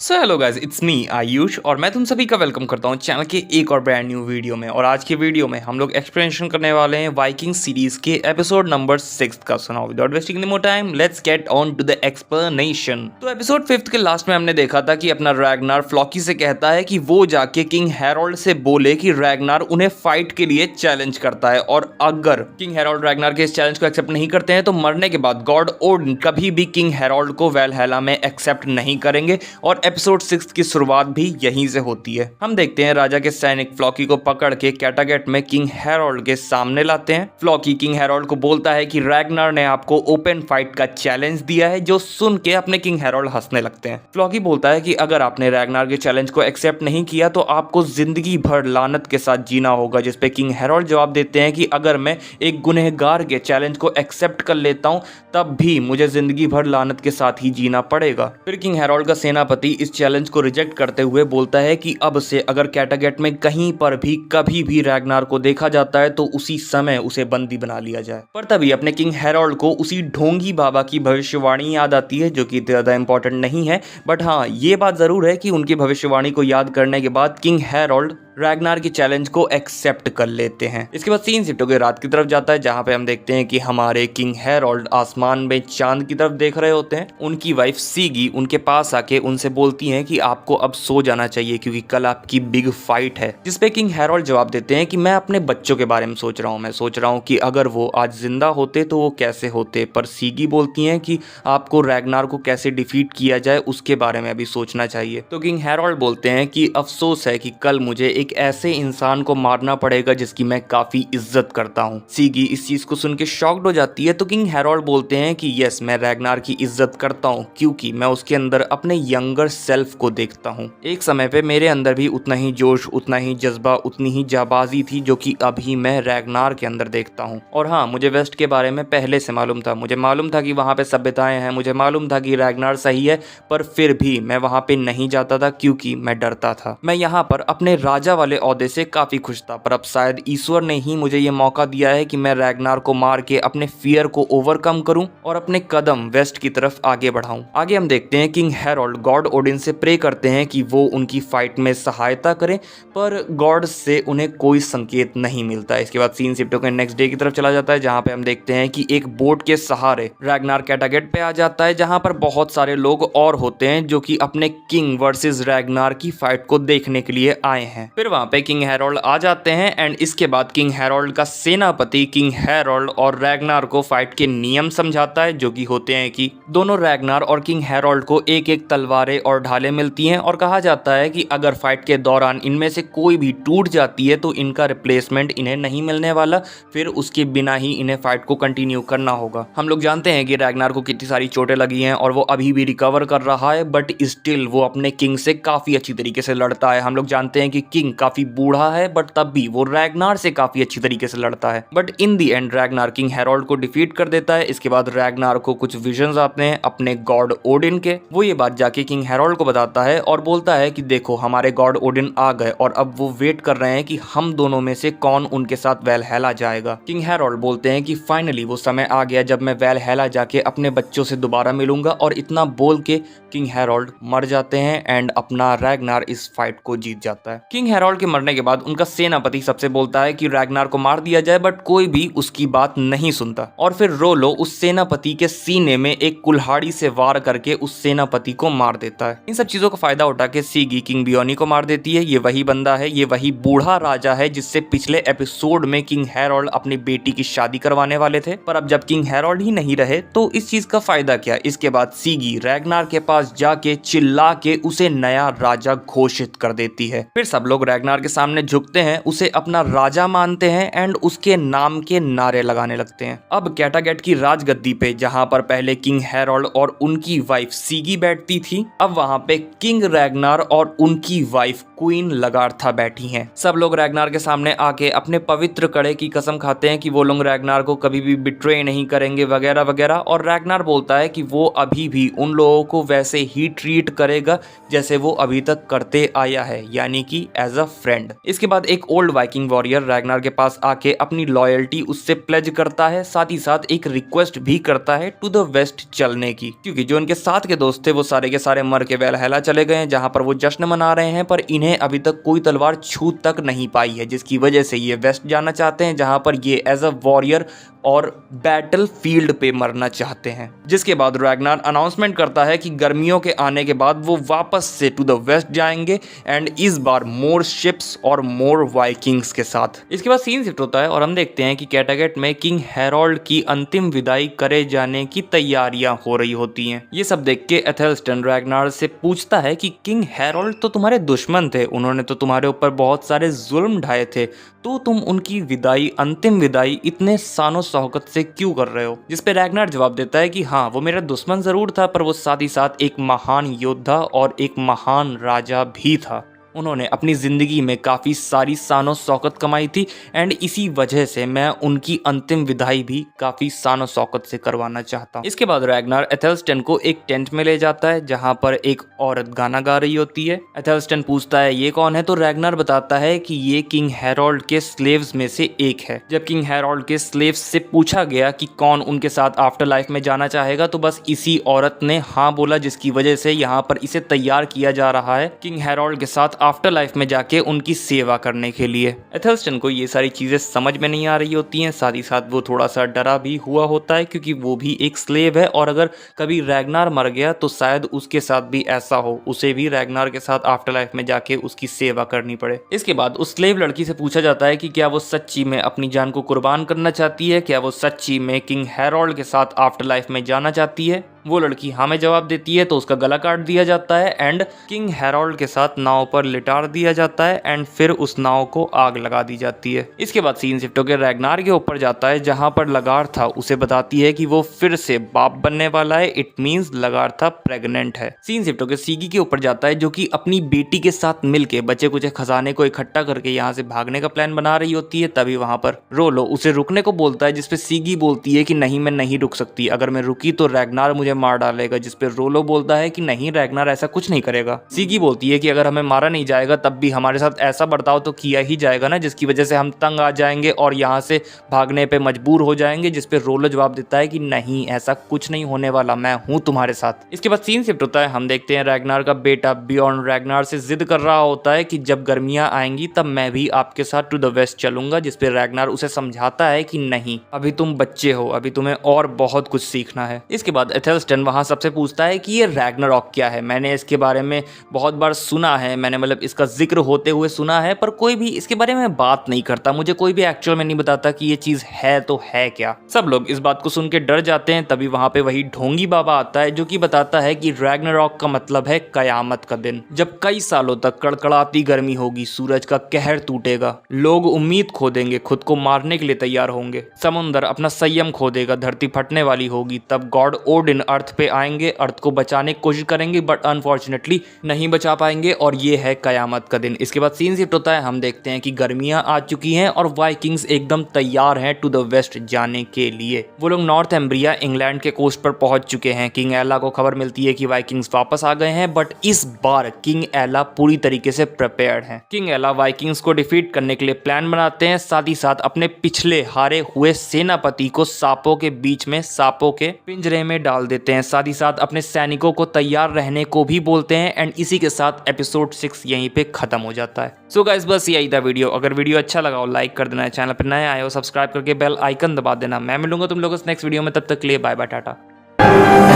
So hello guys, it's me Ayush और मैं तुम सभी का वेलकम करता हूं चैनल के एक और ब्रांड न्यू वीडियो में। और आज के वीडियो में हम लोग एक्सप्लेनेशन करने वाले हैं वाइकिंग सीरीज के एपिसोड नंबर 6 का। सुनाओ without wasting any more time, let's get on to the explanation. तो एपिसोड 5 के लास्ट में हमने देखा था कि अपना रैगनार फ्लॉकी से कहता है कि वो जाके किंग हैरोल्ड से बोले कि रैगनार उन्हें फाइट के लिए चैलेंज करता है, और अगर किंग हैरोल्ड रैगनार के इस चैलेंज को एक्सेप्ट नहीं करते हैं तो मरने के बाद गॉड ओडिन कभी भी किंग हैरोल्ड को वैलहैला में एक्सेप्ट नहीं करेंगे। और एपिसोड 6 की शुरुआत भी यहीं से होती है। हम देखते हैं राजा के सैनिक फ्लॉकी को पकड़ के कैटागेट में किंग हैरोल्ड के सामने लाते हैं। फ्लॉकी किंग हैरोल्ड को बोलता है कि रैगनार ने आपको ओपन फाइट का चैलेंज दिया है, जो सुन के अपने किंग हैरोल्ड हंसने लगते हैं। फ्लॉकी बोलता है कि अगर आपने रैगनार के चैलेंज को एक्सेप्ट नहीं किया तो आपको जिंदगी भर लानत के साथ जीना होगा, जिसपे किंग हैरोल्ड जवाब देते हैं कि अगर मैं एक गुनहगार के चैलेंज को एक्सेप्ट कर लेता हूं तब भी मुझे जिंदगी भर लानत के साथ ही जीना पड़ेगा। फिर किंग हैरोल्ड का सेनापति इस चैलेंज को रिजेक्ट करते हुए बोलता है कि अब से अगर कैटागेट में कहीं पर भी कभी भी रैगनार को देखा जाता है तो उसी समय उसे बंदी बना लिया जाए। पर तभी अपने किंग हैरोल्ड को उसी ढोंगी बाबा की भविष्यवाणी याद आती है, जो कि ज्यादा इंपॉर्टेंट नहीं है, बट हाँ ये बात जरूर है कि उनकी भविष्यवाणी को याद करने के बाद किंग हैरोल्ड रैगनार की चैलेंज को एक्सेप्ट कर लेते हैं। इसके बाद सीन शिफ्ट होकर रात की तरफ जाता है, जहां पे हम देखते हैं कि हमारे किंग हैरोल्ड आसमान में चांद की तरफ देख रहे होते हैं। उनकी वाइफ सीगी उनके पास आके उनसे बोलती हैं कि आपको अब सो जाना चाहिए क्योंकि कल आपकी बिग फाइट है। जिसपे किंग हैरोल्ड जवाब देते हैं कि मैं अपने बच्चों के बारे में सोच रहा हूँ। मैं सोच रहा हूँ कि अगर वो आज जिंदा होते तो वो कैसे होते। पर सीगी बोलती हैं कि आपको रैगनार को कैसे डिफीट किया जाए उसके बारे में अभी सोचना चाहिए। तो किंग हैरोल्ड बोलते हैं कि अफसोस है कि कल मुझे एक ऐसे इंसान को मारना पड़ेगा जिसकी मैं काफी इज्जत करता हूँ। सीगी इस चीज को सुन के शॉक्ड हो जाती है। तो किंग हैरोल्ड बोलते हैं कि यस, मैं रैगनार की इज्जत करता हूँ क्योंकि मैं उसके अंदर अपने यंगर सेल्फ को देखता हूँ। एक समय पे मेरे अंदर भी उतना ही जोश, उतना ही जज्बा, उतनी ही जाबाजी थी जो कि अभी मैं रैगनार के अंदर देखता हूँ। और हाँ, मुझे वेस्ट के बारे में पहले से मालूम था। मुझे मालूम था कि वहाँ पे सभ्यताएं हैं, मुझे मालूम था कि रैगनार सही है, पर फिर भी मैं वहाँ पे नहीं जाता था क्योंकि मैं डरता था। मैं यहाँ पर अपने राजा वाले ओहदे से काफी खुश था, पर अब शायद ईश्वर ने ही मुझे ये मौका दिया है कि मैं रैगनार को मार के अपने फियर को ओवरकम करूं और अपने कदम वेस्ट की तरफ आगे बढ़ाऊं। आगे हम देखते हैं किंग हैरोल्ड गॉड ओडिन से प्रे करते हैं कि वो उनकी फाइट में सहायता करें, पर गॉड से उन्हें कोई संकेत नहीं मिलता। इसके बाद सीन शिफ्ट होकर नेक्स्ट डे की तरफ चला जाता है, जहां पे हम देखते हैं कि एक बोट के सहारे रैगनार कैटागेट पे आ जाता है, जहां पर बहुत सारे लोग और होते हैं जो कि अपने किंग वर्सेस रैगनार की फाइट को देखने के लिए आए हैं। फिर वहां पे किंग हैरोल्ड आ जाते हैं एंड इसके बाद किंग हैरोल्ड का सेनापति किंग हैरोल्ड और रैगनार को फाइट के नियम समझाता है, जो कि होते हैं कि दोनों रैगनार और किंग हैरोल्ड को एक एक तलवारें और ढालें मिलती हैं, और कहा जाता है कि अगर फाइट के दौरान इनमें से कोई भी टूट जाती है तो इनका रिप्लेसमेंट इन्हें नहीं मिलने वाला, फिर उसके बिना ही इन्हें फाइट को कंटिन्यू करना होगा। हम लोग जानते हैं कि रैगनार को कितनी सारी चोटें लगी हैं और वो अभी भी रिकवर कर रहा है, बट स्टिल वो अपने किंग से काफी अच्छी तरीके से लड़ता है। हम लोग जानते हैं कि किंग काफी बूढ़ा है, बट तब भी वो रैगनार से काफी अच्छी तरीके से लड़ता है। But in the and Ragnar king Harold को डिफीट कर देता है। इसके बाद रैगनार को कुछ विजन्स आते हैं अपने गॉड ओडिन के। वो ये बात जाके किंग हैरोल्ड को बताता है और बोलता है कि देखो, हमारे गॉड ओडिन आ गए और अब वो वेट कर रहे हैं कि हम दोनों में से कौन उनके साथ वैलहैला जाएगा। किंग हैरोल्ड बोलते हैं कि फाइनली वो समय आ गया जब मैं वैलहैला जाके अपने बच्चों से दोबारा मिलूंगा, और इतना बोल के किंग हैरोल्ड मर जाते हैं एंड अपना रैगनार इस फाइट को जीत जाता है। किंग हैरोल्ड के मरने के बाद उनका सेनापति सबसे बोलता है कि रैगनार को मार दिया जाए, बट कोई भी उसकी बात नहीं सुनता। और फिर रोलो उस सेनापति के सीने में एक कुल्हाड़ी से वार करके उस सेनापति को मार देता है। इन सब चीजों का फायदा उठा के सीगी किंग बियोनी को मार देती है। ये वही बंदा है, ये वही बूढ़ा राजा है जिससे पिछले एपिसोड में किंग हैरोल्ड अपनी बेटी की शादी करवाने वाले थे। पर अब जब किंग हैरोल्ड ही नहीं रहे तो इस चीज का फायदा क्या। इसके बाद सीगी रैगनार के पास जाके चिल्ला के उसे नया राजा घोषित कर देती है। फिर सब लोग रैगनार के सामने झुकते हैं, उसे अपना राजा मानते हैं एंड उसके नाम के नारे लगाने लगते हैं। अब कैटागेट की राजगद्दी पे, जहां पर पहले किंग हैरोल्ड और उनकी वाइफ सीगी बैठती थी, अब वहां पे किंग रैगनार और उनकी वाइफ क्वीन लगार्था बैठी हैं। सब लोग रैगनार के सामने आके अपने पवित्र कड़े की कसम खाते हैं कि वो लोग रैगनार को कभी भी बिट्रे नहीं करेंगे वगैरह वगैरह। और रैगनार बोलता है कि वो अभी भी उन लोगों को वैसे वैसे ही ट्रीट करेगा जैसे वो अभी तक करते आया है, यानी कि एज अ फ्रेंड। इसके बाद एक ओल्ड वाइकिंग वॉरियर रैगनार के पास आके अपनी लॉयल्टी उससे प्लेज करता है, साथ ही साथ एक रिक्वेस्ट भी करता है टू द वेस्ट चलने की, क्योंकि जो उनके साथ के दोस्त थे वो सारे के सारे मर के वैलहला चले गए हैं जहां पर वो जश्न मना रहे हैं, पर इन्हें अभी तक कोई तलवार छू तक नहीं पाई है, जिसकी वजह से ये वेस्ट जाना चाहते हैं जहां पर ये एज अ वॉरियर और बैटल फील्ड पे मरना चाहते हैं। जिसके बाद रैगनार अनाउंसमेंट करता है कि गर्मियों के आने के बाद वो वापस से टू द वेस्ट जाएंगे एंड इस बार मोर शिप्स और मोर वाइकिंग्स के साथ। इसके बाद सीन शिफ्ट होता है और हम देखते हैं कि कैटागेट में किंग हैरोल्ड की अंतिम विदाई करे जाने की तैयारियां हो रही होती हैं। ये सब देख के एथेल्स्टन रैगनार से पूछता है कि किंग हैरोल्ड तो तुम्हारे दुश्मन थे, उन्होंने तो तुम्हारे ऊपर बहुत सारे जुल्म ढाए थे, तो तुम उनकी विदाई, अंतिम विदाई इतने सानो शौकत से क्यों कर रहे हो? जिस पे रैगनार जवाब देता है कि हाँ, वो मेरा दुश्मन जरूर था, पर वो साथ ही साथ एक महान योद्धा और एक महान राजा भी था। उन्होंने अपनी ज़िंदगी में काफ़ी सारी शानो शौकत कमाई थी एंड इसी वजह से मैं उनकी अंतिम विदाई भी काफ़ी शानो शौकत से करवाना चाहता हूँ। इसके बाद रैगनार एथेल्स्टन को एक टेंट में ले जाता है जहाँ पर एक औरत गाना गा रही होती है। एथेल्स्टन पूछता है ये कौन है, तो रैगनार बताता है कि ये किंग हैरोल्ड के स्लेव्स में से एक है। जब किंग हैरोल्ड के स्लेव्स से पूछा गया कि कौन उनके साथ आफ्टर लाइफ में जाना चाहेगा, तो बस इसी औरत ने हाँ बोला, जिसकी वजह से यहाँ पर इसे तैयार किया जा रहा है किंग हैरोल्ड के साथ आफ्टर लाइफ में जाके उनकी सेवा करने के लिए। एथेल्स्टन को ये सारी चीजें समझ में नहीं आ रही होती हैं, साथ ही साथ वो थोड़ा सा डरा भी हुआ होता है क्योंकि वो भी एक स्लेव है और अगर कभी रैगनार मर गया तो शायद उसके साथ भी ऐसा हो, उसे भी रैगनार के साथ आफ्टर लाइफ में जाके उसकी सेवा करनी पड़े। इसके बाद उस स्लेव लड़की से पूछा जाता है कि क्या वो सच्ची में अपनी जान को कुर्बान करना चाहती है, क्या वो सच्ची में किंग हैरोल्ड के साथ आफ्टर लाइफ में जाना चाहती है। वो लड़की हाँ में जवाब देती है तो उसका गला काट दिया जाता है एंड किंग हैरोल्ड के साथ नाव पर लिटार दिया जाता है एंड फिर उस नाव को आग लगा दी जाती है। इसके बाद सीन शिफ्ट होकर रैगनार के ऊपर जाता है जहां पर लगार था उसे बताती है कि वो फिर से बाप बनने वाला है, इट मींस लगार था प्रेग्नेंट है। सीन शिफ्ट होकर सीगी के ऊपर जाता है जो कि अपनी बेटी के साथ मिलके बचे कुछ खजाने को इकट्ठा करके यहाँ से भागने का प्लान बना रही होती है। तभी वहां पर रोलो उसे रुकने को बोलता है, जिसपे सीगी बोलती है कि नहीं, मैं नहीं रुक सकती, अगर मैं रुकी तो रैगनार मुझे मार डालेगा। जिस पे रोलो बोलता है कि नहीं, रैगनार ऐसा कुछ नहीं करेगा। सीगी बोलती है कि अगर हमें मारा नहीं जाएगा तब भी हमारे साथ ऐसा बर्ताव तो किया ही जाएगा ना, जिसकी वजह से हम तंग आ जाएंगे और यहाँ से भागने पे मजबूर हो जाएंगे। जिस पे रोलो जवाब देता है कि नहीं, ऐसा कुछ नहीं होने वाला, मैं हूँ तुम्हारे साथ। इसके बाद सीन शिफ्ट होता है, हम देखते हैं रैगनार का बेटा बियॉन रैगनार से जिद कर रहा होता है कि जब गर्मियां आएंगी तब मैं भी आपके साथ टू द वेस्ट चलूंगा। जिस पे रैगनार उसे समझाता है कि नहीं, अभी तुम बच्चे हो, अभी तुम्हें और बहुत कुछ सीखना है। इसके बाद एथेल्स्टन वहां सबसे पूछता है कि ये रैग्नारॉक क्या है, मैंने इसके बारे में बहुत बार सुना है, मैंने मतलब इसका जिक्र होते हुए सुना है, पर कोई भी इसके बारे में बात नहीं करता, मुझे कोई भी एक्चुअल में नहीं बताता कि ये चीज है तो है क्या। सब लोग इस बात को सुन के डर जाते हैं। तभी वहां पे वही ढोंगी बाबा आता है जो कि बताता है कि रैग्नारॉक का मतलब है कयामत का दिन, जब कई सालों तक कड़कड़ाती गर्मी होगी, सूरज का कहर टूटेगा, लोग उम्मीद खो देंगे, खुद को मारने के लिए तैयार होंगे, समुंदर अपना संयम खो देगा, धरती फटने वाली होगी, तब गॉड ओडिन अर्थ पे आएंगे, अर्थ को बचाने की कोशिश करेंगे बट अनफॉर्चुनेटली नहीं बचा पाएंगे और ये है कयामत का दिन। इसके बाद सीन शिफ्ट होता है, हम देखते हैं कि गर्मियां आ चुकी हैं और वाइकिंग्स एकदम तैयार हैं टू द वेस्ट जाने के लिए। वो लोग नॉर्थ एम्ब्रिया इंग्लैंड के कोस्ट पर पहुंच चुके हैं। किंग एला को खबर मिलती है कि वाइकिंग्स वापस आ गए हैं, बट इस बार किंग एला पूरी तरीके से प्रिपेयर्ड हैं। किंग एला वाइकिंग्स को डिफीट करने के लिए प्लान बनाते हैं, साथ ही साथ अपने पिछले हारे हुए सेनापति को सांपों के बीच में, सांपों के पिंजरे में डाल देते हैं, साथ ही साथ अपने सैनिकों को तैयार रहने को भी बोलते हैं एंड इसी के साथ एपिसोड 6 यहीं पे खत्म हो जाता है। सो गाइस, बस यही था वीडियो। अगर वीडियो अच्छा लगा हो लाइक कर देना, चैनल पर नए आए हो सब्सक्राइब करके बेल आइकन दबा देना। मैं मिलूंगा तुम लोगों से नेक्स्ट वीडियो में, तब तक के लिए बाय बाय, टाटा।